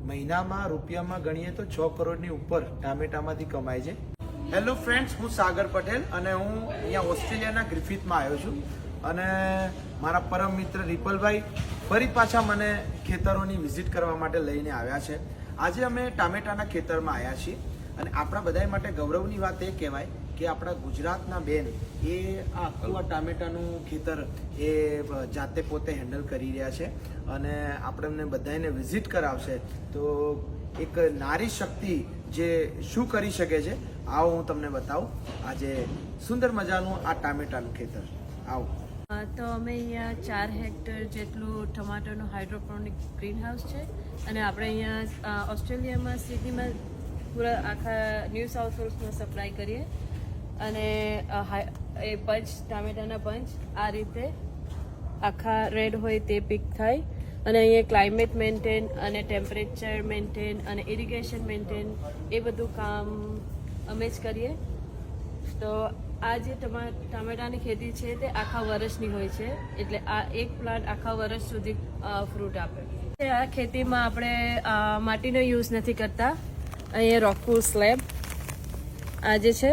મહિનામાં રૂપિયામાં ગણીએ તો 6 કરોડની ઉપર ટામેટામાંથી કમાય છે. હેલો ફ્રેન્ડ્સ, હું સાગર પટેલ અને હું અહીંયા ઓસ્ટ્રેલિયાના ગ્રિફિથમાં આવ્યો છું અને મારા પરમ મિત્ર રિપલભાઈ ફરી પાછા મને ખેતરોની વિઝિટ કરવા માટે લઈને આવ્યા છે. આજે અમે ટામેટાના ખેતરમાં આવ્યા છીએ અને આપણા બધા માટે ગૌરવની વાત એ કહેવાય કે આપણા ગુજરાતના બેન એ આખું આ ટામેટાનું ખેતર એ જાતે પોતે હેન્ડલ કરી રહ્યા છે અને આપણે એમને બધાને વિઝિટ કરાવશે. તો એક નારી શક્તિ જે શું કરી શકે છે આવો હું તમને બતાવું. આજે સુંદર મજાનું આ ટામેટાનું ખેતર આવો. તો અમે અહીંયા 4 હેક્ટર જેટલું ટમાટરનું હાઇડ્રોપોનિક ગ્રીન હાઉસ છે અને આપણે અહીંયા ઓસ્ટ્રેલિયામાં સિડનીમાં પૂરા આખા ન્યૂ સાઉથ વેલ્સમાં સપ્લાય કરીએ અને એ પંચ ટામેટાના પંચ આ રીતે આખા રેડ હોય તે પીક થાય અને અહીંયા ક્લાઇમેટ મેન્ટેન અને ટેમ્પરેચર મેન્ટેન અને ઇરિગેશન મેન્ટેન એ બધું કામ અમે જ કરીએ. તો આ જે ટામેટાની ખેતી છે તે આખા વર્ષની હોય છે, એટલે આ એક પ્લાન્ટ આખા વર્ષ સુધી ફ્રૂટ આપે. આ ખેતીમાં આપણે માટીનો યુઝ નથી કરતા. અહીંયા રોકવુડ સ્લેબ આ જે છે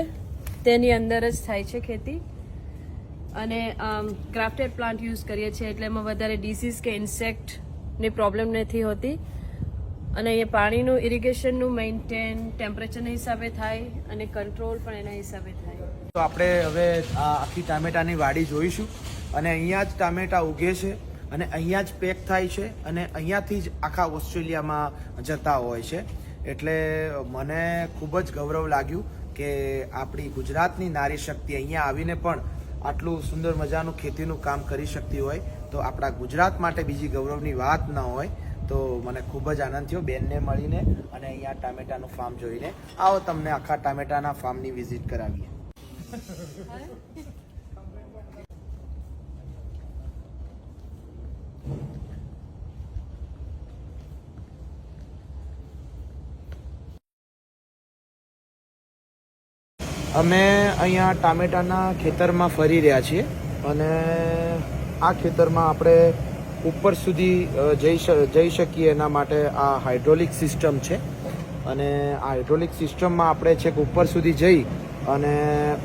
તેની અંદર જ થાય છે ખેતી અને ગ્રાફ્ટેડ પ્લાન્ટ યુઝ કરીએ છીએ, એટલે એમાં વધારે ડિસીઝ કે ઇન્સેક્ટની પ્રોબ્લેમ નથી હોતી. અને અહીંયા પાણીનું ઇરિગેશનનું મેન્ટેન ટેમ્પરેચરના હિસાબે થાય અને કંટ્રોલ પણ એના હિસાબે થાય. તો આપણે હવે આ આખી ટામેટાની વાડી જોઈશું અને અહીંયા જ ટામેટા ઉગે છે અને અહીંયા જ પેક થાય છે અને અહીંયાથી જ આખા ઓસ્ટ્રેલિયામાં જતા હોય છે. એટલે મને ખૂબ જ ગૌરવ લાગ્યું કે આપણી ગુજરાતની નારી શક્તિ અહીંયા આવીને પણ આટલું સુંદર મજાનું ખેતીનું કામ કરી શકતી હોય તો આપણા ગુજરાત માટે બીજી ગૌરવની વાત ન હોય. તો મને ખૂબ જ આનંદ થયો બેનને મળીને અને અહીંયા ટામેટાનું ફાર્મ જોઈને. આવો તમને આખા ટામેટાના ફાર્મની વિઝિટ કરાવીએ. અમે અહીંયા ટામેટાના ખેતરમાં ફરી રહ્યા છીએ અને આ ખેતરમાં આપણે ઉપર સુધી જઈ શકીએ એના માટે આ હાઇડ્રોલિક સિસ્ટમ છે અને આ હાઇડ્રોલિક સિસ્ટમમાં આપણે છેક ઉપર સુધી જઈ અને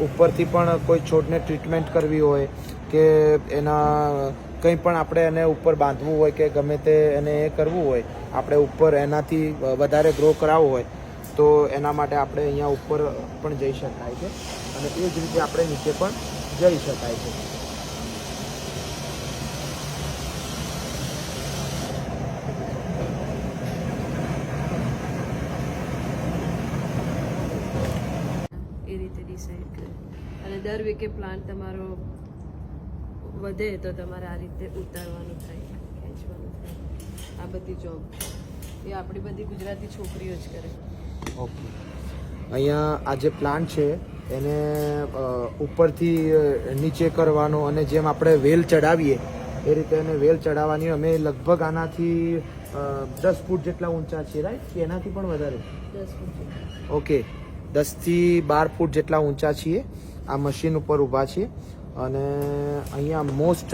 ઉપરથી પણ કોઈ છોડને ટ્રીટમેન્ટ કરવી હોય કે એના કંઈ પણ આપણે એને ઉપર બાંધવું હોય કે ગમે તે એને એ કરવું હોય, આપણે ઉપર એનાથી વધારે ગ્રો કરાવવો હોય તો એના માટે આપણે અહીંયા ઉપર પણ જઈ શકાય છે અને એ જ રીતે આપણે નીચે પણ જઈ શકાય છે. એ રીતે ડિસાઈડ કરે અને દર વીકે પ્લાન્ટ તમારો વધે તો તમારે આ રીતે ઉતારવાનું થાય, ખેંચવાનું થાય. આ બધી જોબ એ આપણી બધી ગુજરાતી છોકરીઓ જ કરે. ઓકે, અહીંયા આ જે પ્લાન્ટ છે એને ઉપરથી નીચે કરવાનો અને જેમ આપણે વેલ ચડાવીએ એ રીતે એને વેલ ચડાવવાની. અમે લગભગ આનાથી 10 ફૂટ જેટલા ઊંચા છીએ, રાઈટ? કે એનાથી પણ વધારે? 10 ફૂટ. ઓકે, 10 થી 12 ફૂટ જેટલા ઊંચા છીએ. આ મશીન ઉપર ઊભા છીએ અને અહીંયા મોસ્ટ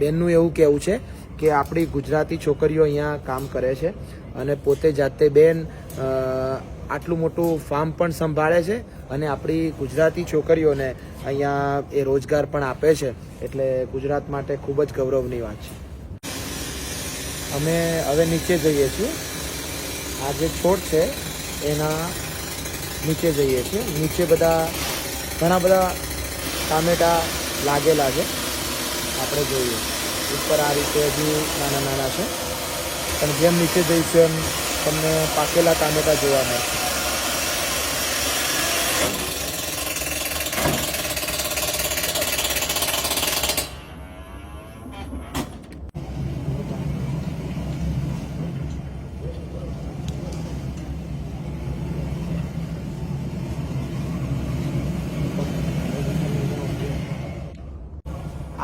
બેનનું એવું કહેવું છે કે આપણી ગુજરાતી છોકરીઓ અહીંયા કામ કરે છે અને પોતે જાતે બેન આટલું મોટું ફાર્મ પણ સંભાળે છે અને આપણી ગુજરાતી છોકરીઓને અહીંયા એ રોજગાર પણ આપે છે. એટલે ગુજરાત માટે ખૂબ જ ગૌરવની વાત છે. અમે હવે નીચે જઈએ છીએ. આ જે છોડ છે એના નીચે જઈએ છીએ. નીચે ઘણા બધા ટામેટા લાગેલા છે. આપણે જોઈએ ઉપર આ રીતે હજુ નાના નાના છે પણ જેમ નીચે જઈશું એમ તમને પાકેલા ટામેટા જોવા મળશે.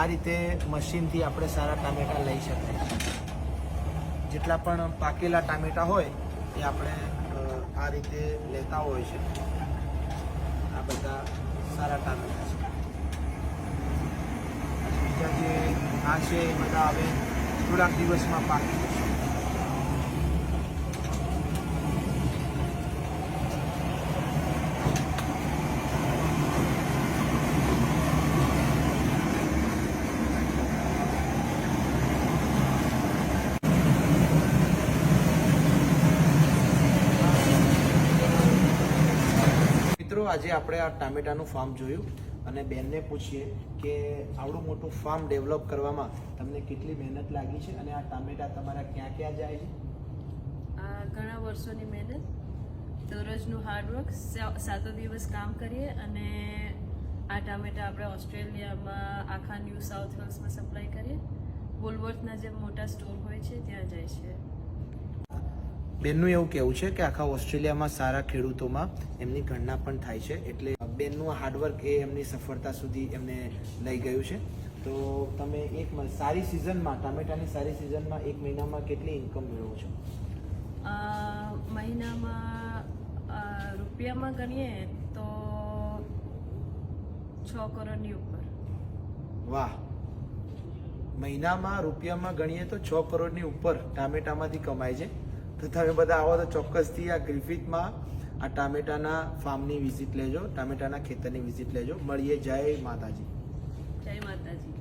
આ રીતે મશીનથી આપણે સારા ટામેટા લઈ શકાય. જેટલા પણ પાકેલા ટામેટા હોય એ આપણે આ રીતે લેતા હોય છે. આ બધા સારા ટામેટા છે. બીજા જે આ છે એ બધા હવે થોડાક દિવસમાં પાકી જશે. આજે આપણે આ ટામેટાનું ફાર્મ જોયું અને બેનને પૂછીએ કે આવડું મોટું ફાર્મ ડેવલપ કરવામાં તમને કેટલી મહેનત લાગી છે અને આ ટામેટા તમારા ક્યાં ક્યાં જાય છે? આ ઘણા વર્ષોની મહેનત, દરરોજનું હાર્ડવર્ક, 7 દિવસ કામ કરીએ અને આ ટામેટા આપણે ઓસ્ટ્રેલિયામાં આખા ન્યૂ સાઉથ વેલ્સમાં સપ્લાય કરીએ. વોલવર્થના જે મોટા સ્ટોર હોય છે ત્યાં જાય છે. બેનનું એવું કહેવું છે કે આખા ઓસ્ટ્રેલિયામાં સારા ખેડૂતોમાં એમની ગણના પણ થાય છે, એટલે બેનનું હાર્ડવર્ક એ એમની સફળતા સુધી એમને લઈ ગયું છે. તો તમે સારી સિઝનમાં, ટામેટાની સારી સિઝનમાં 1 મહિનામાં કેટલી ઇન્કમ મેળવો છો? મહિનામાં રૂપિયામાં ગણીએ તો 6 કરોડની ઉપર. વાહ! મહિનામાં રૂપિયામાં ગણીએ તો 6 કરોડની ઉપર ટામેટામાંથી કમાય છે. તો તમે બધા આવો તો ચોક્કસથી આ ગ્રિફિથમાં આ ટામેટાના ફાર્મની વિઝિટ લેજો, ટામેટાના ખેતરની વિઝિટ લેજો. મળીએ. જય માતાજી. જય માતાજી.